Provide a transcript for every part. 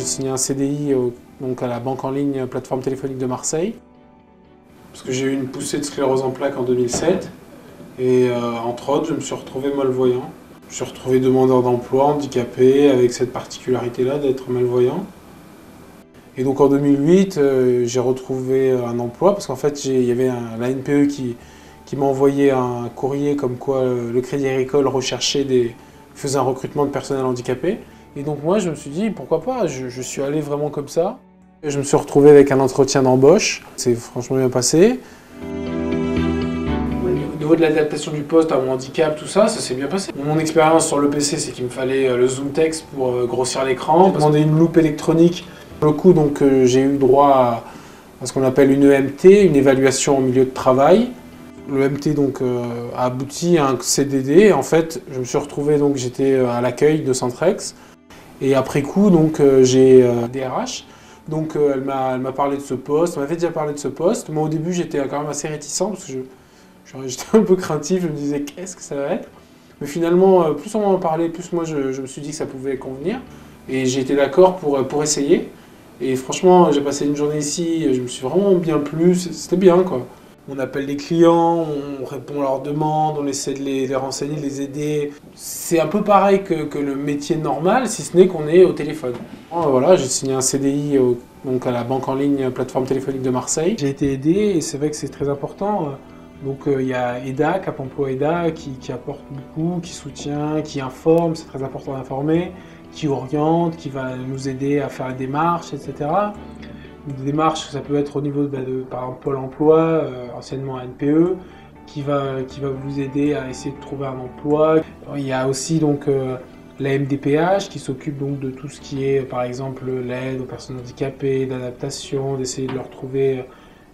signé un CDI donc à la banque en ligne plateforme téléphonique de Marseille. Parce que j'ai eu une poussée de sclérose en plaques en 2007. Et entre autres, je me suis retrouvé malvoyant. Je me suis retrouvé demandeur d'emploi, handicapé, avec cette particularité-là d'être malvoyant. Et donc en 2008, j'ai retrouvé un emploi parce qu'en fait, il y avait la NPE qui m'a envoyé un courrier comme quoi le Crédit Agricole faisait un recrutement de personnel handicapé. Et donc moi, je me suis dit, pourquoi pas, je suis allé vraiment comme ça. Et je me suis retrouvé avec un entretien d'embauche. C'est franchement bien passé. Au niveau de l'adaptation du poste à mon handicap, tout ça, ça s'est bien passé. Mon expérience sur le PC, c'est qu'il me fallait le zoom text pour grossir l'écran. J'ai demandé une loupe électronique. Pour le coup, donc, j'ai eu droit à ce qu'on appelle une EMT, une évaluation en milieu de travail. Le EMT donc, a abouti à un CDD. En fait, je me suis retrouvé, donc j'étais à l'accueil de Centrex. Et après coup, donc, j'ai DRH. Donc elle m'a parlé de ce poste, elle m'avait déjà parlé de ce poste. Moi au début j'étais quand même assez réticent parce que j'étais un peu craintif, je me disais qu'est-ce que ça va être. Mais finalement, plus on m'en parlait, plus moi je me suis dit que ça pouvait convenir. Et j'ai été d'accord pour essayer. Et franchement, j'ai passé une journée ici, je me suis vraiment bien plu, c'était bien quoi. On appelle les clients, on répond à leurs demandes, on essaie de les renseigner, de les aider. C'est un peu pareil que le métier normal, si ce n'est qu'on est au téléphone. Voilà, j'ai signé un CDI donc à la banque en ligne plateforme téléphonique de Marseille. J'ai été aidé et c'est vrai que c'est très important. Donc il y a EDA, Cap Emploi EDA, qui apporte beaucoup, qui soutient, qui informe, c'est très important d'informer, qui oriente, qui va nous aider à faire les démarches, etc. Des démarches, ça peut être au niveau par exemple Pôle emploi, anciennement NPE, qui va vous aider à essayer de trouver un emploi. Il y a aussi donc la MDPH qui s'occupe donc de tout ce qui est par exemple l'aide aux personnes handicapées, d'adaptation, d'essayer de leur trouver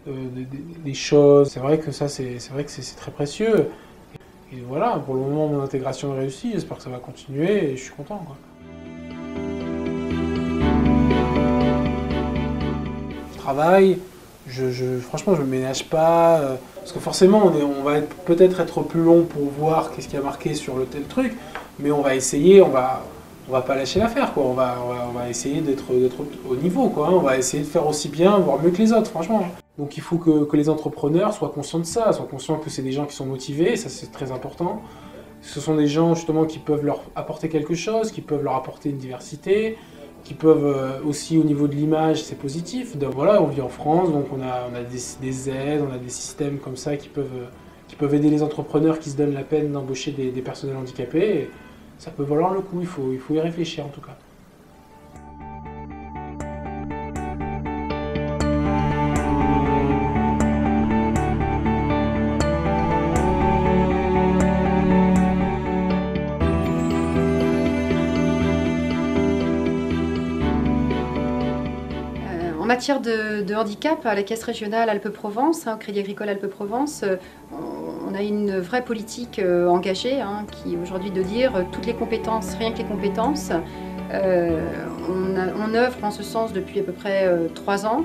des choses. C'est vrai que ça c'est très précieux. Et voilà, pour le moment mon intégration est réussie, j'espère que ça va continuer et je suis content quoi. Travail, franchement je me ménage pas, parce que forcément on va peut-être être plus long pour voir qu'est-ce qui a marqué sur le tel truc, mais on va essayer, on va pas lâcher l'affaire quoi, on va essayer d'être au niveau quoi, on va essayer de faire aussi bien, voire mieux que les autres franchement. Donc il faut que les entrepreneurs soient conscients de ça, soient conscients que c'est des gens qui sont motivés, ça c'est très important. Ce sont des gens justement qui peuvent leur apporter quelque chose, qui peuvent leur apporter une diversité, qui peuvent aussi au niveau de l'image, c'est positif. Donc, voilà, on vit en France, donc on a des aides, on a des systèmes comme ça qui peuvent aider les entrepreneurs qui se donnent la peine d'embaucher des personnels handicapés. Et ça peut valoir le coup, il faut y réfléchir en tout cas. En matière de handicap, à la Caisse régionale Alpes-Provence, au Crédit Agricole Alpes-Provence, on a une vraie politique engagée qui est aujourd'hui de dire toutes les compétences, rien que les compétences. On œuvre en ce sens depuis à peu près 3 ans,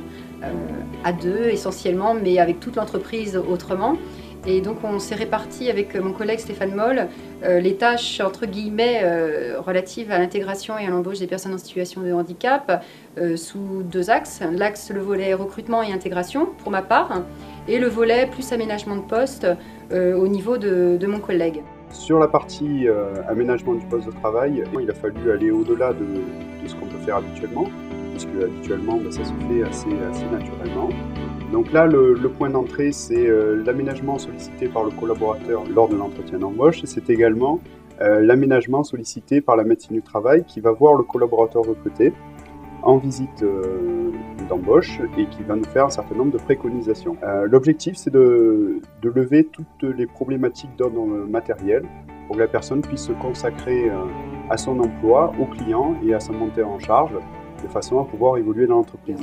à deux essentiellement, mais avec toute l'entreprise autrement. Et donc on s'est réparti avec mon collègue Stéphane Moll les tâches entre guillemets relatives à l'intégration et à l'embauche des personnes en situation de handicap sous 2 axes. L'axe, le volet recrutement et intégration pour ma part, et le volet plus aménagement de poste au niveau de mon collègue. Sur la partie aménagement du poste de travail, il a fallu aller au-delà de ce qu'on peut faire habituellement, puisque habituellement ça se fait assez naturellement. Donc là, le point d'entrée, c'est l'aménagement sollicité par le collaborateur lors de l'entretien d'embauche. C'est également l'aménagement sollicité par la médecine du travail qui va voir le collaborateur recruté en visite d'embauche et qui va nous faire un certain nombre de préconisations. L'objectif, c'est de lever toutes les problématiques d'ordre matériel pour que la personne puisse se consacrer à son emploi, au client et à sa montée en charge de façon à pouvoir évoluer dans l'entreprise.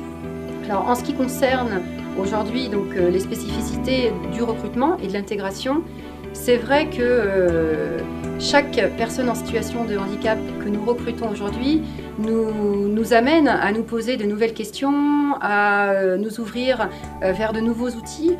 Alors, en ce qui concerne aujourd'hui les spécificités du recrutement et de l'intégration, c'est vrai que chaque personne en situation de handicap que nous recrutons aujourd'hui nous amène à nous poser de nouvelles questions, à nous ouvrir vers de nouveaux outils.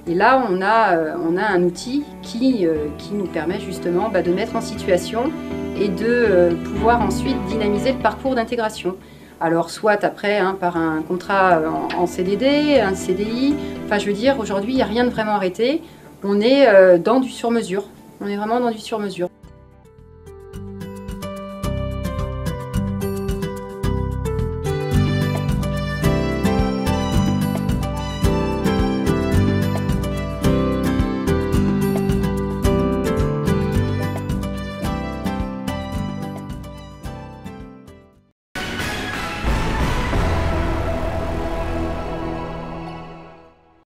Et là, on a un outil qui nous permet justement de mettre en situation et de pouvoir ensuite dynamiser le parcours d'intégration. Alors soit après par un contrat en CDD, un CDI, enfin je veux dire aujourd'hui il n'y a rien de vraiment arrêté, on est dans du sur-mesure, on est vraiment dans du sur-mesure.